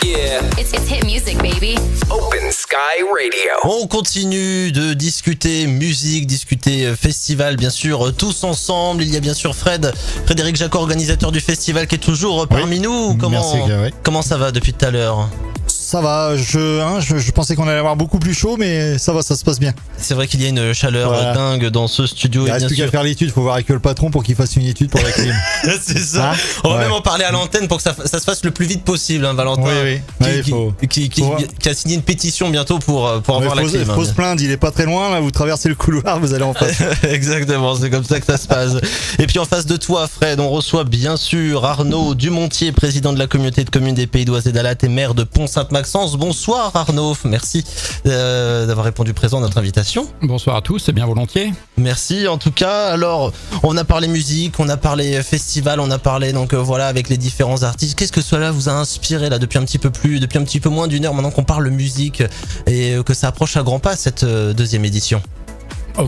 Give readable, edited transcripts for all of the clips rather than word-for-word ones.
Yeah. It's hit music, baby. Open Sky Radio. On continue de discuter musique, discuter festival, bien sûr, tous ensemble. Il y a bien sûr Frédéric Jacot, organisateur du festival, qui est toujours parmi nous. Comment ça va depuis tout à l'heure ? Ça va, je pensais qu'on allait avoir beaucoup plus chaud, mais ça va, ça se passe bien. C'est vrai qu'il y a une chaleur dingue dans ce studio. Il reste plus qu'à faire l'étude, faut voir avec le patron pour qu'il fasse une étude pour la clim. C'est ça. On va même en parler à l'antenne pour que ça se fasse le plus vite possible, hein, Valentin. Qui a signé une pétition bientôt pour avoir la clim. Il faut se plaindre, il est pas très loin, là, vous traversez le couloir, vous allez en face. Exactement, c'est comme ça que ça se passe. Et puis en face de toi, Fred, on reçoit bien sûr Arnaud Dumontier, président de la communauté de communes des Pays d'Oise et d'Alatte et maire de Pont-Sainte-Maxence. Bonsoir Arnaud, merci d'avoir répondu présent à notre invitation. Bonsoir à tous, c'est bien volontiers. Merci en tout cas. Alors, on a parlé musique, on a parlé festival, on a parlé avec les différents artistes. Qu'est-ce que cela vous a inspiré là depuis un petit peu moins d'une heure maintenant qu'on parle musique et que ça approche à grands pas cette deuxième édition?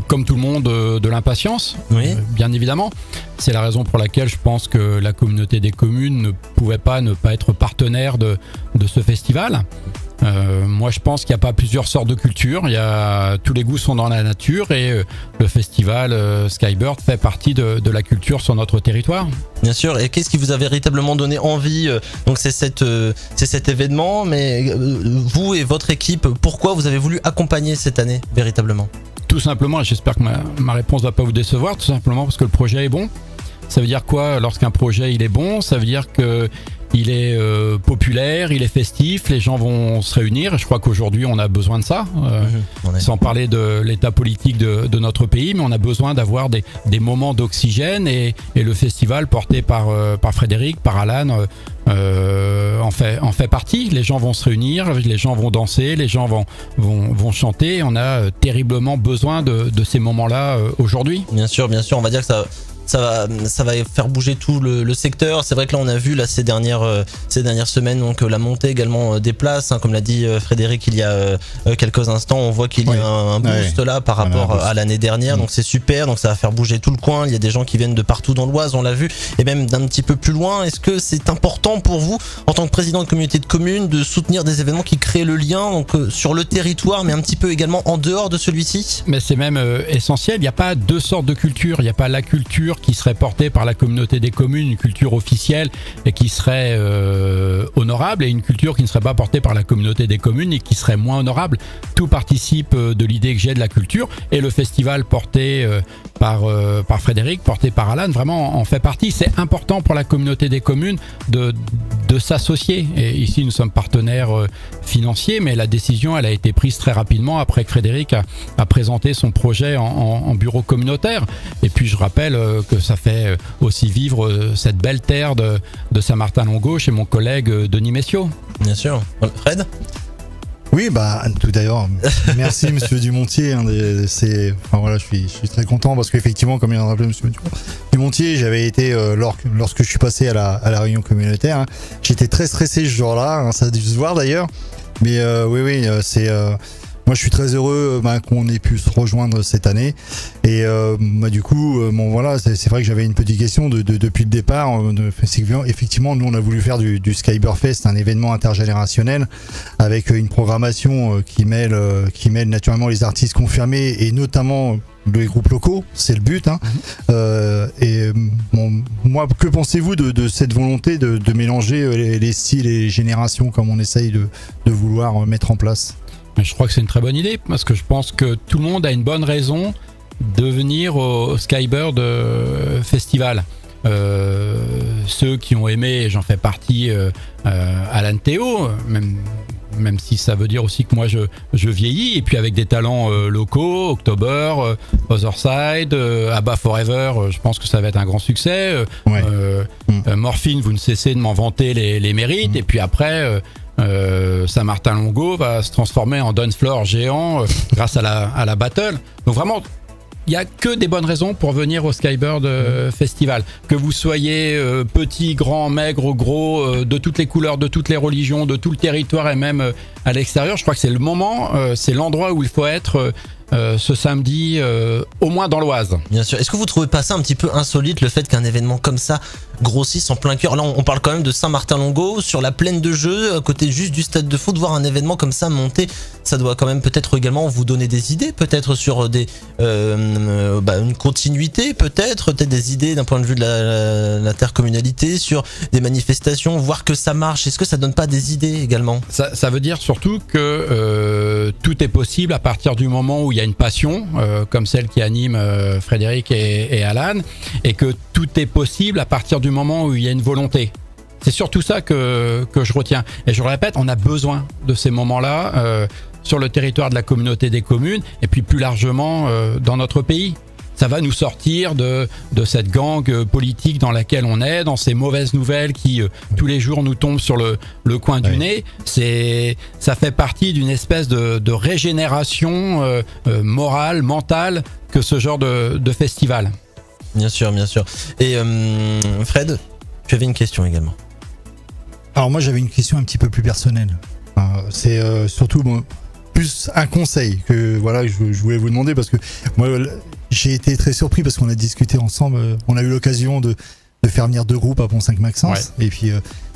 Comme tout le monde, de l'impatience, oui. Bien évidemment. C'est la raison pour laquelle je pense que la communauté des communes ne pouvait pas ne pas être partenaire de ce festival. Moi, je pense qu'il n'y a pas plusieurs sortes de culture. Tous les goûts sont dans la nature et le festival Skybird fait partie de la culture sur notre territoire. Bien sûr. Et qu'est-ce qui vous a véritablement donné envie? Donc c'est cet événement, mais vous et votre équipe, pourquoi vous avez voulu accompagner cette année véritablement? Tout simplement, et j'espère que ma réponse ne va pas vous décevoir, tout simplement parce que le projet est bon. Ça veut dire quoi lorsqu'un projet il est bon? Ça veut dire que il est populaire, il est festif, les gens vont se réunir. Je crois qu'aujourd'hui on a besoin de ça, sans parler de l'état politique de notre pays, mais on a besoin d'avoir des moments d'oxygène et le festival porté par Frédéric, par Alan, en fait partie. Les gens vont se réunir, les gens vont danser, les gens vont chanter. On a terriblement besoin de ces moments-là aujourd'hui. Bien sûr, on va dire que ça va faire bouger tout le secteur. C'est vrai que là on a vu ces dernières semaines donc la montée également des places, hein, comme l'a dit Frédéric il y a quelques instants. On voit qu'il y a un boost là par rapport à l'année dernière, donc c'est super, donc ça va faire bouger tout le coin. Il y a des gens qui viennent de partout dans l'Oise, on l'a vu, et même d'un petit peu plus loin. Est-ce que c'est important pour vous en tant que président de communauté de communes de soutenir des événements qui créent le lien donc sur le territoire mais un petit peu également en dehors de celui-ci? Mais c'est même essentiel. Il n'y a pas deux sortes de culture. Il n'y a pas la culture qui serait portée par la communauté des communes, une culture officielle et qui serait honorable, et une culture qui ne serait pas portée par la communauté des communes et qui serait moins honorable. Tout participe de l'idée que j'ai de la culture, et le festival porté par Frédéric, porté par Alan, vraiment en fait partie. C'est important pour la communauté des communes de s'associer. Et ici nous sommes partenaires financiers, mais la décision elle a été prise très rapidement après que Frédéric a présenté son projet en bureau communautaire. Et puis je rappelle que ça fait aussi vivre cette belle terre de Saint-Martin-Longo chez mon collègue Denis Messiot. Bien sûr. Fred ? Oui, tout d'ailleurs, merci Monsieur Dumontier. Je suis très content parce qu'effectivement, comme il a rappelé Monsieur Dumontier, j'avais été lorsque je suis passé à la réunion communautaire, hein, j'étais très stressé ce jour-là. Hein, ça a dû se voir d'ailleurs, mais c'est. Moi, je suis très heureux qu'on ait pu se rejoindre cette année. Et du coup, c'est vrai que j'avais une petite question depuis le départ. Effectivement, nous, on a voulu faire du Skybird Fest, un événement intergénérationnel avec une programmation qui mêle naturellement les artistes confirmés et notamment les groupes locaux. C'est le but. Hein. Moi, que pensez-vous de cette volonté de mélanger les styles et les générations comme on essaye de vouloir mettre en place? Je crois que c'est une très bonne idée, parce que je pense que tout le monde a une bonne raison de venir au Skybird Festival. Ceux qui ont aimé, j'en fais partie, Alan Théo, même si ça veut dire aussi que moi je vieillis, et puis avec des talents locaux, October, Otherside, Abba Forever, je pense que ça va être un grand succès. Morphine, vous ne cessez de m'en vanter les mérites, et puis après... Saint-Martin-Longo va se transformer en dance floor géant grâce à la battle. Donc vraiment, il n'y a que des bonnes raisons pour venir au Skybird Festival. Que vous soyez petit, grand, maigre, gros, de toutes les couleurs, de toutes les religions, de tout le territoire et même à l'extérieur, je crois que c'est le moment, c'est l'endroit où il faut être. ce samedi, au moins dans l'Oise. Bien sûr. Est-ce que vous trouvez pas ça un petit peu insolite, le fait qu'un événement comme ça grossisse en plein cœur? Là, on parle quand même de Saint-Martin-Longo, sur la plaine de jeu, à côté juste du stade de foot. Voir un événement comme ça monter, ça doit quand même peut-être également vous donner des idées, peut-être sur une continuité, peut-être des idées d'un point de vue de l'intercommunalité, sur des manifestations, voir que ça marche. Est-ce que ça donne pas des idées également? Ça veut dire surtout que tout est possible à partir du moment où il y a une passion, comme celle qui anime Frédéric et Alan, et que tout est possible à partir du moment où il y a une volonté. C'est surtout ça que je retiens. Et je le répète, on a besoin de ces moments-là sur le territoire de la communauté des communes, et puis plus largement dans notre pays. Ça va nous sortir de cette gangue politique dans laquelle on est, dans ces mauvaises nouvelles qui tous les jours nous tombent sur le coin du nez. Ça fait partie d'une espèce de régénération morale, mentale, que ce genre de festival. Bien sûr, bien sûr. Et Fred, tu avais une question également. Alors moi j'avais une question un petit peu plus personnelle. C'est surtout plus un conseil que voilà je voulais vous demander, parce que moi j'ai été très surpris parce qu'on a discuté ensemble, on a eu l'occasion de faire venir 2 groupes à Pont-5-Maxence, et puis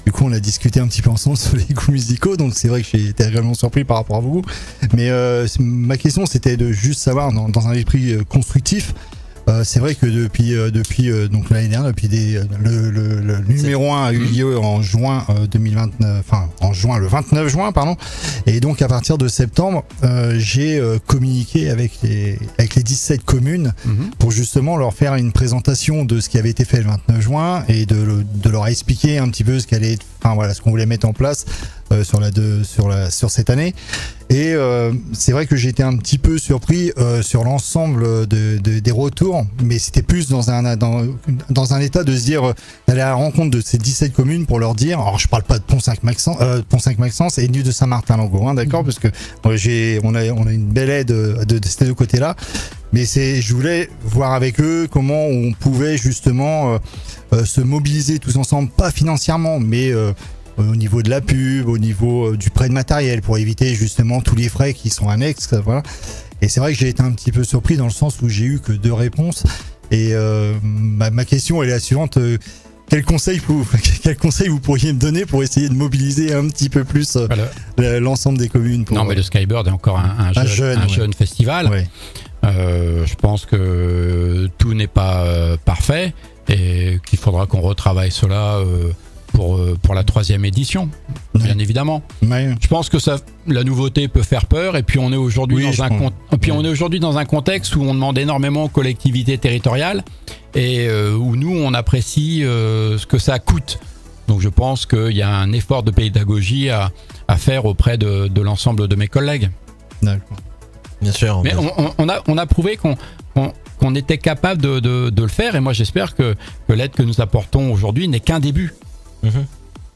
du coup on a discuté un petit peu ensemble sur les goûts musicaux, donc c'est vrai que j'ai été réellement surpris par rapport à vous. Mais ma question c'était de juste savoir dans un esprit constructif. C'est vrai que depuis donc l'année dernière, depuis le numéro 1 a eu lieu en juin 2029, enfin en juin, le 29 juin pardon, et donc à partir de septembre j'ai communiqué avec les 17 communes pour justement leur faire une présentation de ce qui avait été fait le 29 juin et de leur expliquer un petit peu ce qu'allait être, enfin voilà, ce qu'on voulait mettre en place sur cette année. Et c'est vrai que j'ai été un petit peu surpris sur l'ensemble des retours, mais c'était plus dans un état de se dire d'aller à la rencontre de ces 17 communes pour leur dire, alors je parle pas de Pont-5-Maxence et ni de Saint-Martin-Longo, d'accord, parce que on a une belle aide de ces deux côtés-là, mais je voulais voir avec eux comment on pouvait justement se mobiliser tous ensemble, pas financièrement, mais au niveau de la pub, au niveau du prêt de matériel, pour éviter justement tous les frais qui sont annexes, voilà. Et c'est vrai que j'ai été un petit peu surpris dans le sens où j'ai eu que 2 réponses. Et ma question elle est la suivante. Quel conseil vous pourriez me donner pour essayer de mobiliser un petit peu plus l'ensemble des communes pour... Non, mais le Skybird est encore un jeune festival. Ouais. Je pense que tout n'est pas parfait et qu'il faudra qu'on retravaille cela pour la 3e édition, bien évidemment. Ouais. Je pense que la nouveauté peut faire peur, et puis on est aujourd'hui dans un contexte où on demande énormément aux collectivités territoriales et où nous on apprécie ce que ça coûte. Donc je pense qu'il y a un effort de pédagogie à faire auprès de l'ensemble de mes collègues. D'accord. Bien sûr. Mais on a prouvé qu'on était capable de le faire, et moi j'espère que l'aide que nous apportons aujourd'hui n'est qu'un début.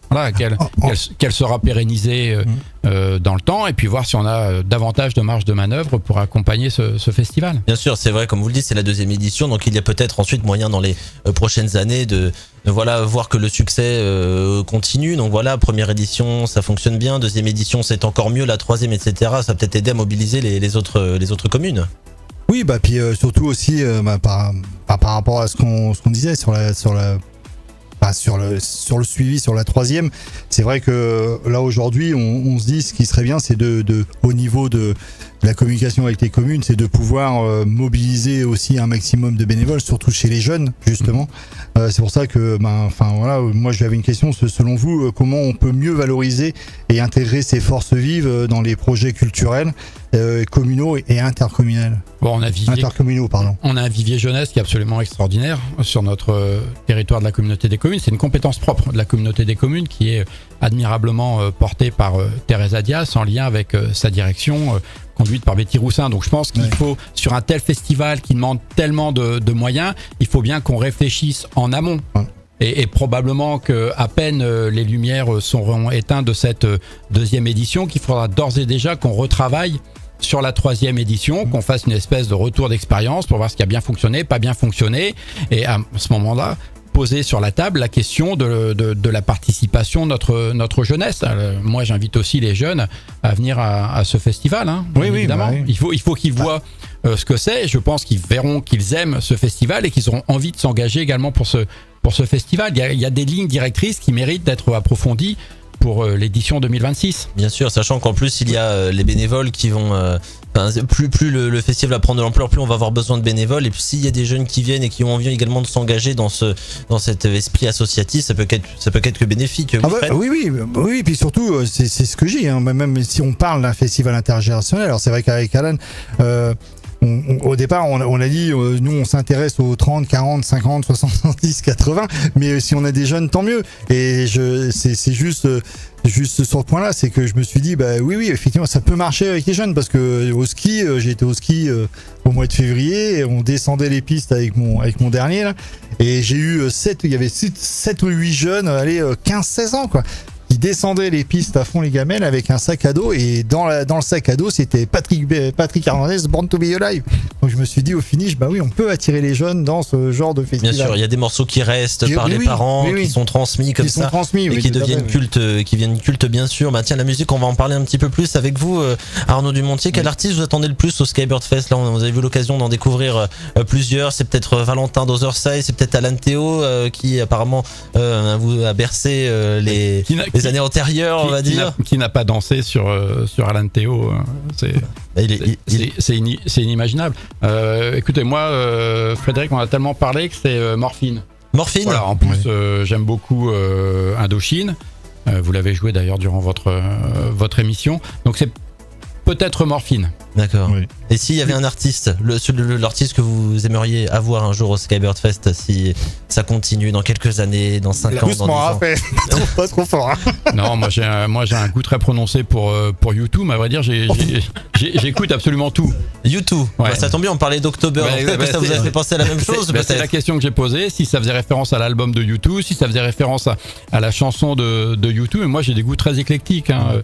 Voilà, qu'elle sera pérennisée dans le temps, et puis voir si on a davantage de marge de manœuvre pour accompagner ce festival. Bien sûr, c'est vrai, comme vous le dites, c'est la 2e édition, donc il y a peut-être ensuite moyen dans les prochaines années de voir que le succès continue. Donc voilà, 1re édition, ça fonctionne bien, 2e édition, c'est encore mieux, la 3e, etc. Ça peut peut-être aider à mobiliser les autres communes. Oui, bah puis surtout aussi par rapport à ce qu'on disait sur le suivi sur la 3e, c'est vrai que là aujourd'hui on se dit ce qui serait bien, c'est au niveau de la communication avec les communes, c'est de pouvoir mobiliser aussi un maximum de bénévoles, surtout chez les jeunes justement. C'est pour ça que moi j'avais une question, selon vous, comment on peut mieux valoriser et intégrer ces forces vives dans les projets culturels communaux et intercommunaux. Bon, on a un vivier jeunesse qui est absolument extraordinaire sur notre territoire de la communauté des communes. C'est une compétence propre de la communauté des communes qui est admirablement portée par Teresa Dias en lien avec sa direction conduite par Betty Roussin. Donc je pense qu'il faut, sur un tel festival qui demande tellement de moyens, il faut bien qu'on réfléchisse en amont. Ouais. Et probablement qu'à peine les lumières seront éteintes de cette 2e édition, qu'il faudra d'ores et déjà qu'on retravaille sur la 3e édition, qu'on fasse une espèce de retour d'expérience pour voir ce qui a bien fonctionné, pas bien fonctionné, et à ce moment-là, poser sur la table la question de la participation de notre jeunesse. Alors, moi, j'invite aussi les jeunes à venir à ce festival, hein, évidemment. Bah oui. Il faut qu'ils voient ce que c'est. Je pense qu'ils verront qu'ils aiment ce festival et qu'ils auront envie de s'engager également pour ce festival. Il y a des lignes directrices qui méritent d'être approfondies pour l'édition 2026. Bien sûr, sachant qu'en plus il y a les bénévoles qui vont plus le festival va prendre de l'ampleur, plus on va avoir besoin de bénévoles, et puis s'il y a des jeunes qui viennent et qui ont envie également de s'engager dans cet esprit associatif, ça peut qu'être que bénéfique. Oui, puis surtout c'est ce que j'ai, hein, même si on parle d'un festival intergénérationnel. Alors c'est vrai qu'avec Alan, au départ, on a dit, nous, on s'intéresse aux 30, 40, 50, 70, 80, mais si on a des jeunes, tant mieux. Et c'est juste sur ce point-là, c'est que je me suis dit, oui, effectivement, ça peut marcher avec les jeunes, parce que au ski, j'ai été au ski au mois de février, et on descendait les pistes avec mon dernier, là, et j'ai eu il y avait 7 ou 8 jeunes, 15, 16 ans, quoi. Qui descendaient les pistes à fond les gamelles avec un sac à dos, et dans le sac à dos c'était Patrick Hernandez, Born to Be Alive. Donc je me suis dit au finish, oui, on peut attirer les jeunes dans ce genre de festival. Bien sûr, il y a des morceaux qui restent par les parents, qui sont transmis comme ça, et qui deviennent cultes, bien sûr. Tiens, la musique, on va en parler un petit peu plus avec vous, Arnaud Dumontier. Quel artiste vous attendez le plus au Skybird Fest? Là, vous avez eu l'occasion d'en découvrir plusieurs. C'est peut-être Valentin d'Otherside, c'est peut-être Alan Théo qui apparemment vous a bercé les années antérieures, on va dire. Qui n'a pas dansé sur Alan Théo, c'est inimaginable. Écoutez, moi, Frédéric, on a tellement parlé que c'est Morphine. Morphine. Voilà, en plus, j'aime beaucoup Indochine. Vous l'avez joué d'ailleurs durant votre émission. Donc c'est peut-être Morphine. D'accord. Oui. Et s'il y avait un artiste, l'artiste que vous aimeriez avoir un jour au Skybird Fest, si ça continue dans quelques années, dans 5 ans, dans 10 ans. Pas trop fort. Hein. Non, moi j'ai un goût très prononcé pour U2, mais à vrai dire, j'écoute absolument tout. U2. Ouais. Ça tombe bien, on parlait d'October. Ça vous a fait penser à la même chose. C'est la question que j'ai posée. Si ça faisait référence à l'album de U2, si ça faisait référence à la chanson de U2, et moi j'ai des goûts très éclectiques. Hein.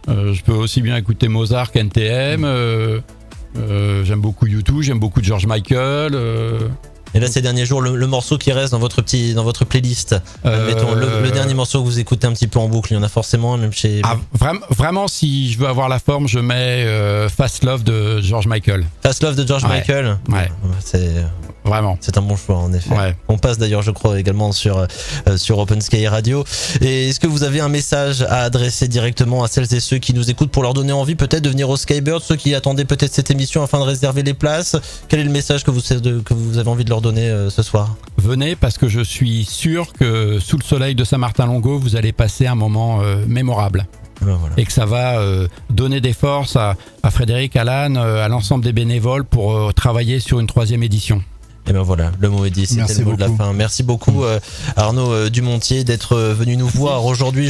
Je peux aussi bien écouter Mozart qu'NTM. J'aime beaucoup U2, j'aime beaucoup George Michael. Et là, ces derniers jours, le morceau qui reste dans votre playlist, admettons, le dernier morceau que vous écoutez un petit peu en boucle, il y en a forcément, même chez. Vraiment, si je veux avoir la forme, je mets Fast Love de George Michael. Fast Love de George Michael. Vraiment. C'est un bon choix, en effet. Ouais. On passe d'ailleurs, je crois, également sur Open Sky Radio. Et est-ce que vous avez un message à adresser directement à celles et ceux qui nous écoutent pour leur donner envie peut-être de venir au Skybird, ceux qui attendaient peut-être cette émission afin de réserver les places? Quel est le message que vous avez envie de leur donner ce soir? Venez, parce que je suis sûr que sous le soleil de Saint-Martin-Longo, vous allez passer un moment mémorable. Voilà. Et que ça va donner des forces à Frédéric, Alan, à l'ensemble des bénévoles pour travailler sur une 3e édition. Et ben voilà, le mot est dit, c'était le mot de la fin. Merci beaucoup Arnaud Dumontier d'être venu nous voir aujourd'hui.